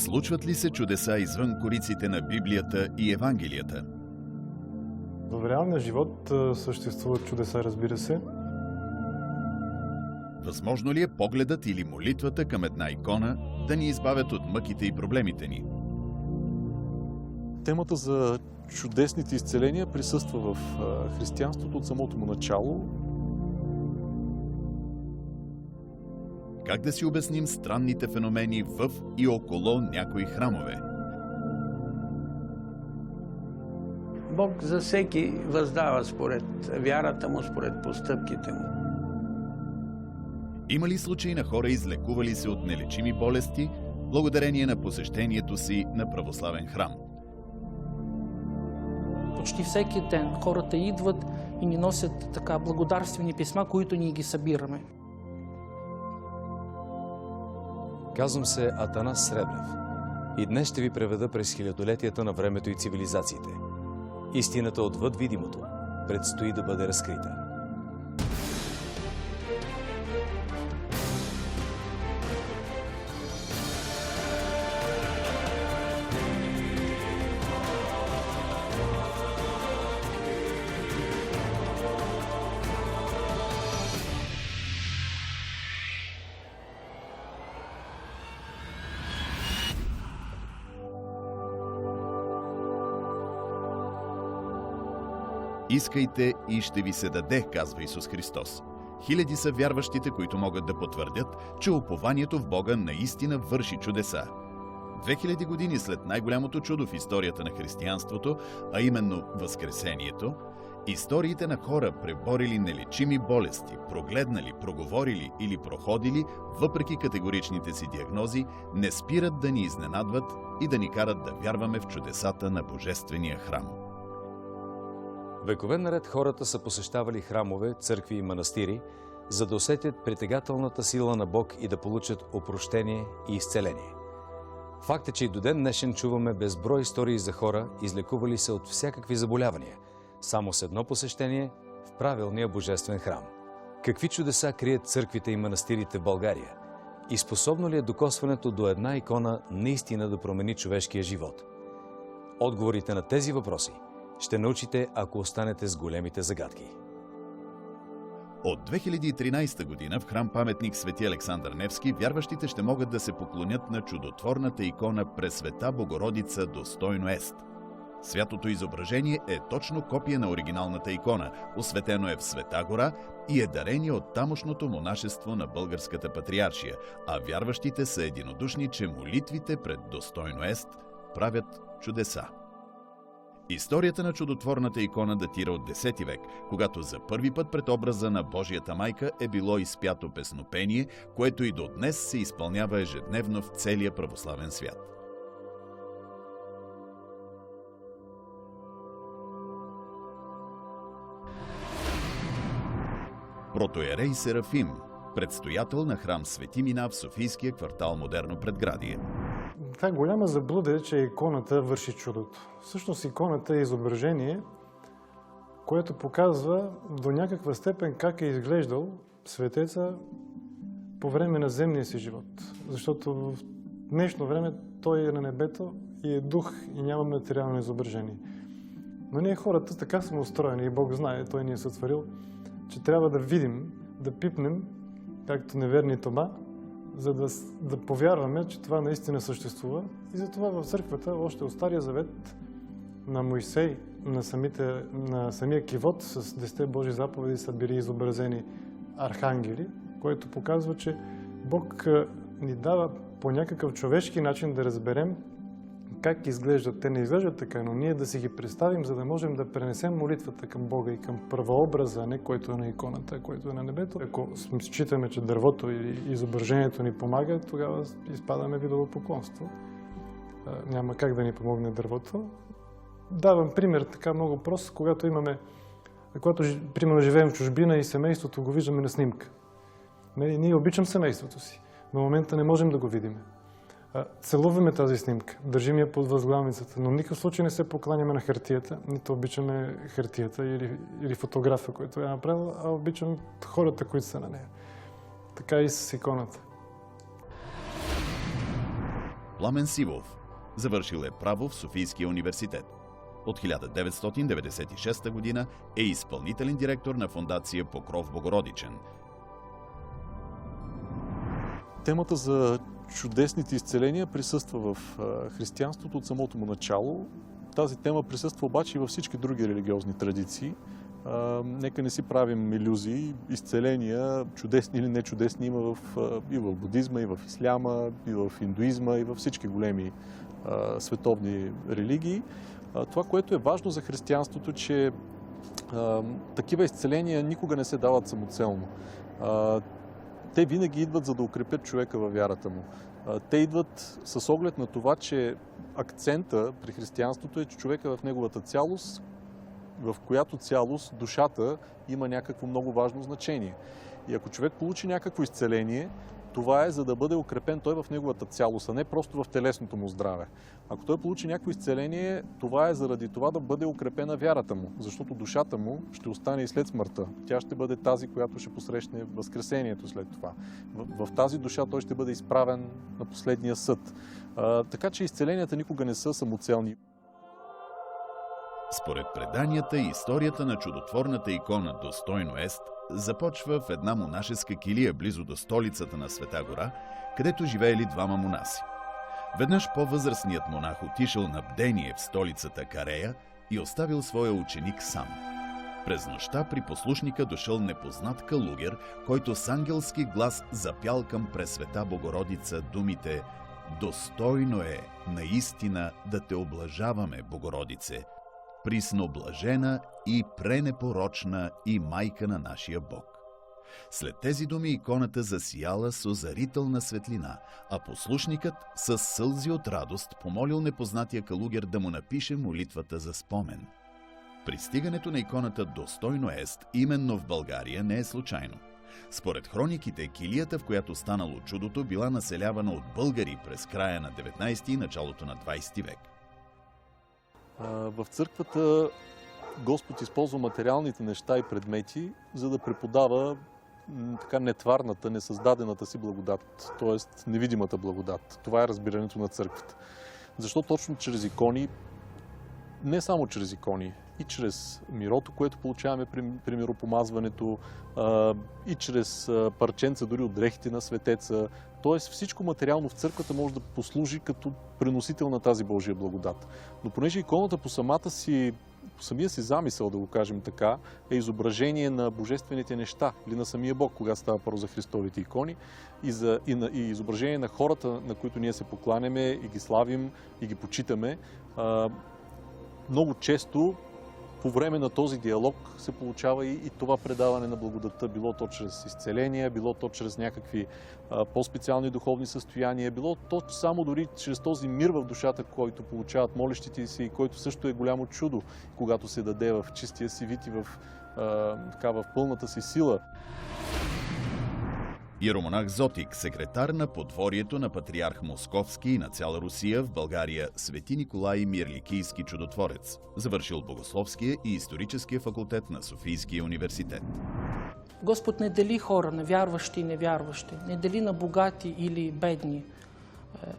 Случват ли се чудеса извън кориците на Библията и Евангелията? В реалния живот съществуват чудеса, разбира се. Възможно ли е погледът или молитвата към една икона да ни избавят от мъките и проблемите ни? Темата за чудесните изцеления присъства в християнството от самото му начало. Как да си обясним странните феномени в и около някои храмове? Бог за всеки въздава според вярата му, според постъпките му. Има ли случаи на хора, излекували се от нелечими болести, благодарение на посещението си на православен храм? Почти всеки ден хората идват и ни носят така благодарствени писма, които ние ги събираме. Казвам се Атанас Сребрев и днес ще ви преведа през хилядолетията на времето и цивилизациите. Истината отвъд видимото предстои да бъде разкрита. Искайте и ще ви се даде, казва Исус Христос. Хиляди са вярващите, които могат да потвърдят, че упованието в Бога наистина върши чудеса. 2000 години след най-голямото чудо в историята на християнството, а именно Възкресението, историите на хора, преборили нелечими болести, прогледнали, проговорили или проходили, въпреки категоричните си диагнози, не спират да ни изненадват и да ни карат да вярваме в чудесата на Божествения храм. Векове наред хората са посещавали храмове, църкви и манастири, за да усетят притегателната сила на Бог и да получат опрощение и изцеление. Факт е, че и до ден днешен чуваме безброй истории за хора, излекували се от всякакви заболявания, само с едно посещение в правилния божествен храм. Какви чудеса крият църквите и манастирите в България? И способно ли е докосването до една икона наистина да промени човешкия живот? Отговорите на тези въпроси ще научите, ако останете с големите загадки. От 2013 година в храм-паметник Свети Александър Невски вярващите ще могат да се поклонят на чудотворната икона Пресвета Богородица Достойно Ест. Святото изображение е точно копие на оригиналната икона, осветено е в Света гора и е дарение от тамошното монашество на Българската патриаршия, а вярващите са единодушни, че молитвите пред Достойно Ест правят чудеса. Историята на чудотворната икона датира от 10 век, когато за първи път пред образа на Божията майка е било изпято песнопение, което и до днес се изпълнява ежедневно в целия православен свят. Протоиерей Серафим, предстоятел на храм Свети Мина в Софийския квартал Модерно предградие. Това е голяма заблуда, че иконата върши чудото. Всъщност иконата е изображение, което показва до някаква степен как е изглеждал светеца по време на земния си живот. Защото в днешно време той е на небето и е дух и няма материално изображение. Но ние хората така сме устроени и Бог знае, той ни е сътворил, че трябва да видим, да пипнем, както неверни Тома, за да повярваме, че това наистина съществува. И затова в църквата, още от Стария завет, на Моисей, на самия кивот с 10 Божи заповеди са били изобразени архангели, което показва, че Бог ни дава по някакъв човешки начин да разберем как изглеждат. Те не изглеждат така, но ние да си ги представим, за да можем да пренесем молитвата към Бога и към първообраза, не който е на иконата, а който е на небето. Ако считаме, че дървото или изображението ни помага, тогава изпадаме в идолопоклонство. Няма как да ни помогне дървото. Давам пример така много прост, когато примерно живеем в чужбина и семейството го виждаме на снимка. Ние обичам семейството си, но в момента не можем да го видим. Целуваме тази снимка, държим я под възглавницата, но в никакъв случай не се покланяме на хартията, нито обичаме хартията или фотографа, който е направил, а обичам хората, които са на нея. Така и с иконата. Пламен Сивов. Завършил е право в Софийския университет. От 1996 година е изпълнителен директор на фондация Покров Богородичен. Темата за чудесните изцеления присъства в християнството от самото му начало. Тази тема присъства обаче и във всички други религиозни традиции. Нека не си правим илюзии. Изцеления, чудесни или нечудесни, има и в будизма, и в исляма, и в индуизма, и във всички големи световни религии. Това, което е важно за християнството, че такива изцеления никога не се дават самоцелно. Те винаги идват, за да укрепят човека във вярата му. Те идват с оглед на това, че акцента при християнството е, че човека в неговата цялост, в която цялост душата има някакво много важно значение. И ако човек получи някакво изцеление, това е за да бъде укрепен той в неговата цялост, а не просто в телесното му здраве. Ако той получи някакво изцеление, това е заради това да бъде укрепена вярата му, защото душата му ще остане и след смъртта. Тя ще бъде тази, която ще посрещне възкресението след това. В тази душа той ще бъде изправен на последния съд. Така че изцеленията никога не са самоцелни. Според преданията, историята на чудотворната икона Достойно Ест започва в една монашеска килия близо до столицата на Света гора, където живеели двама монаси. Веднъж по-възрастният монах отишъл на бдение в столицата Карея и оставил своя ученик сам. През нощта при послушника дошъл непознат калугер, който с ангелски глас запял към Пресвета Богородица думите: «Достойно е наистина да те облажаваме, Богородице, присноблажена и пренепорочна и майка на нашия Бог». След тези думи иконата засияла с озарителна светлина, а послушникът със сълзи от радост помолил непознатия калугер да му напише молитвата за спомен. Пристигането на иконата Достойно Ест именно в България не е случайно. Според хрониките, килията, в която станало чудото, била населявана от българи през края на 19 и началото на 20 век. В църквата Господ използва материалните неща и предмети, за да преподава така нетварната, несъздадената си благодат, т.е. невидимата благодат. Това е разбирането на църквата. Защо точно чрез икони? Не само чрез икони, и чрез мирото, което получаваме при миропомазването, и чрез парченца дори от дрехите на светеца. Тоест всичко материално в църквата може да послужи като преносител на тази Божия благодат. Но понеже иконата по самия си замисъл, да го кажем така, е изображение на божествените неща или на самия Бог, когато става първо за Христовите икони, и изображение на хората, на които ние се покланяме и ги славим и ги почитаме, много често по време на този диалог се получава и това предаване на благодатта, било то чрез изцеление, било то чрез някакви по-специални духовни състояния, било то само дори чрез този мир в душата, който получават молещите си и който също е голямо чудо, когато се даде в чистия си вид и в пълната си сила. Иеромонах Зотик, секретар на подворието на патриарх Московски и на цяла Русия в България, Свети Николай Мирликийски чудотворец, завършил Богословския и историческия факултет на Софийския университет. Господ не дели хора на вярващи и невярващи, не дели на богати или бедни,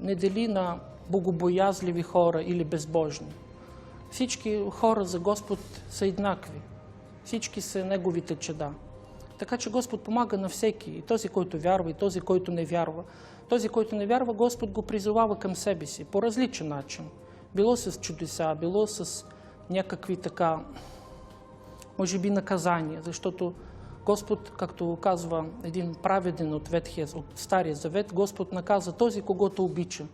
не дели на богобоязливи хора или безбожни. Всички хора за Господ са еднакви, всички са Неговите чеда. Така че Господ помага на всеки, и този, който вярва, и този, който не вярва. Този, който не вярва, Господ го призовава към себе си по различен начин. Било с чудеса, било с някакви така, може би наказания, защото Господ, както казва един праведен от Стария Завет, Господ наказа този, когото обича.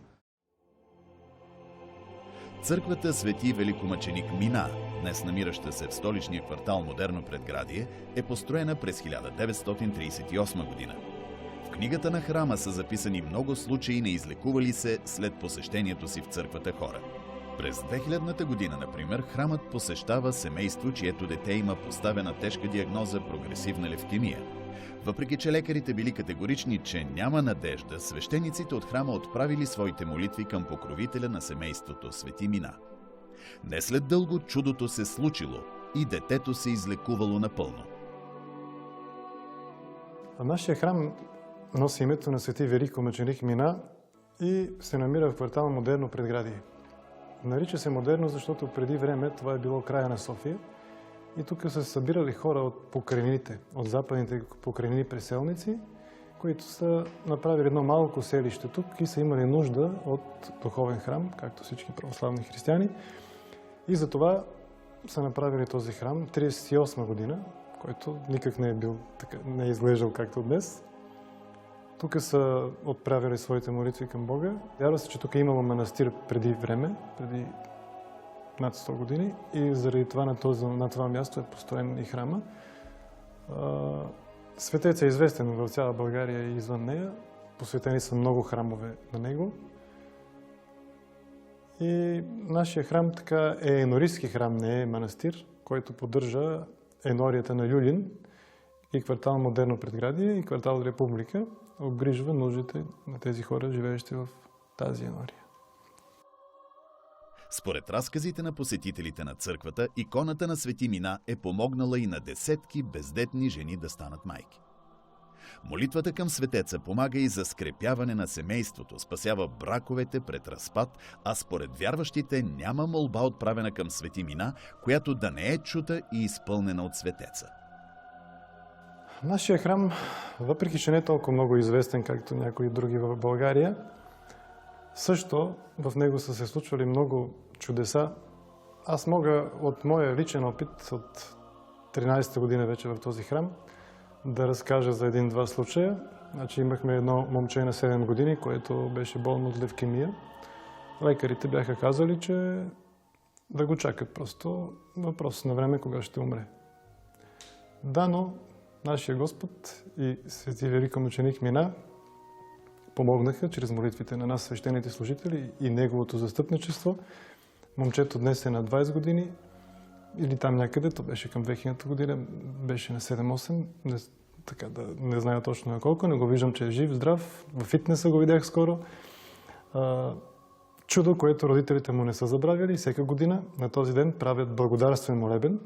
Църквата Свети Великомъченик Мина, днес намираща се в столичния квартал Модерно предградие, е построена през 1938 година. В книгата на храма са записани много случаи на излекували се след посещението си в църквата хора. През 2000-та година, например, храмът посещава семейство, чието дете има поставена тежка диагноза прогресивна левкемия. Въпреки че лекарите били категорични, че няма надежда, свещениците от храма отправили своите молитви към покровителя на семейството Свети Мина. Не след дълго чудото се случило и детето се излекувало напълно. Нашия храм носи името на Свети Великомъченик Мина и се намира в квартал Модерно предградие. Нарича се Модерно, защото преди време това е било края на София и тук са се събирали хора от покрайнините, от западните покрайнини преселници, които са направили едно малко селище тук и са имали нужда от духовен храм, както всички православни християни. И затова са направили този храм 1938 година, който никак не е бил така, не е изглеждал както днес. Тук са отправили своите молитви към Бога. Вярва се, че тук е имало манастир преди време, преди над 100 години и заради това на това място е построен и храма. Светец е известен в цяла България и извън нея. Посветени са много храмове на него. И нашия храм така е енорийски храм, не е манастир, който поддържа енорията на Люлин и квартал Модерно предградие и квартал Република, обгрижва нуждите на тези хора, живеещи в тази енория. Според разказите на посетителите на църквата, иконата на Свети Мина е помогнала и на десетки бездетни жени да станат майки. Молитвата към светеца помага и за скрепяване на семейството, спасява браковете пред разпад, а според вярващите няма молба отправена към Свети Мина, която да не е чута и изпълнена от светеца. Нашия храм, въпреки че не е толкова много известен, както някои други в България, също в него са се случвали много чудеса. Аз мога от моя личен опит, от 13-та година вече в този храм, да разкажа за един-два случая. Значи имахме едно момче на 7 години, което беше болно от левкемия. Лекарите бяха казали, че да го чакат просто. Въпрос на време кога ще умре. Да, но нашия Господ и свети великомъченик Мина помогнаха чрез молитвите на нас, свещените служители и неговото застъпничество. Момчето днес е на 20 години или там някъде, то беше към 2000 година, беше на 7-8, така да не зная точно на колко, но го виждам, че е жив, здрав. В фитнеса го видях скоро. Чудо, което родителите му не са забравили. Всяка година на този ден правят благодарствен молебен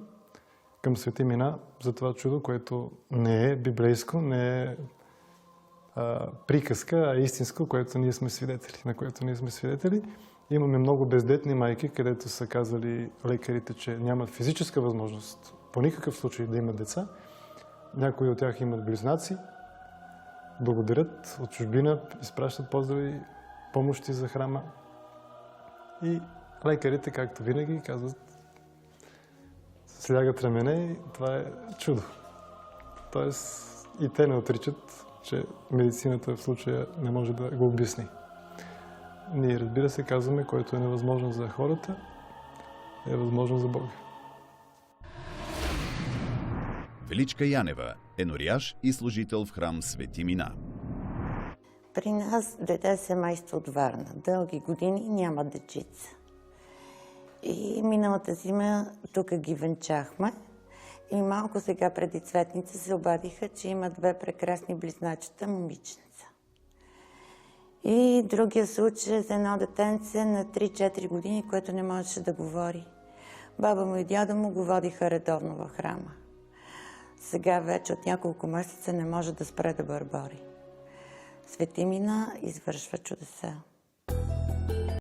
към Свети Мина за това чудо, което не е библейско, не е приказка, а истинско, което ние сме свидетели, на което ние сме свидетели. Имаме много бездетни майки, където са казали лекарите, че нямат физическа възможност по никакъв случай да имат деца. Някои от тях имат близнаци, благодарят от чужбина, изпращат поздрави, помощи за храма. И лекарите, както винаги, казват, слягат рамене и това е чудо. Тоест и те не отричат, че медицината в случая не може да го обясни. Ние, разбира се, казваме, което е невъзможно за хората, е възможно за Бога. Величка Янева, енорияш и служител в храм Свети Мина. При нас дойде семейство от Варна. Дълги години няма дечица. И миналата зима тук ги венчахме. И малко сега преди цветница се обадиха, че има 2 прекрасни близначета момиченца. И другия случай за едно детенце на 3-4 години, което не можеше да говори. Баба му и дядо му го водиха редовно в храма. Сега вече от няколко месеца не може да спре да бърбори. Свети Мина извършва чудеса.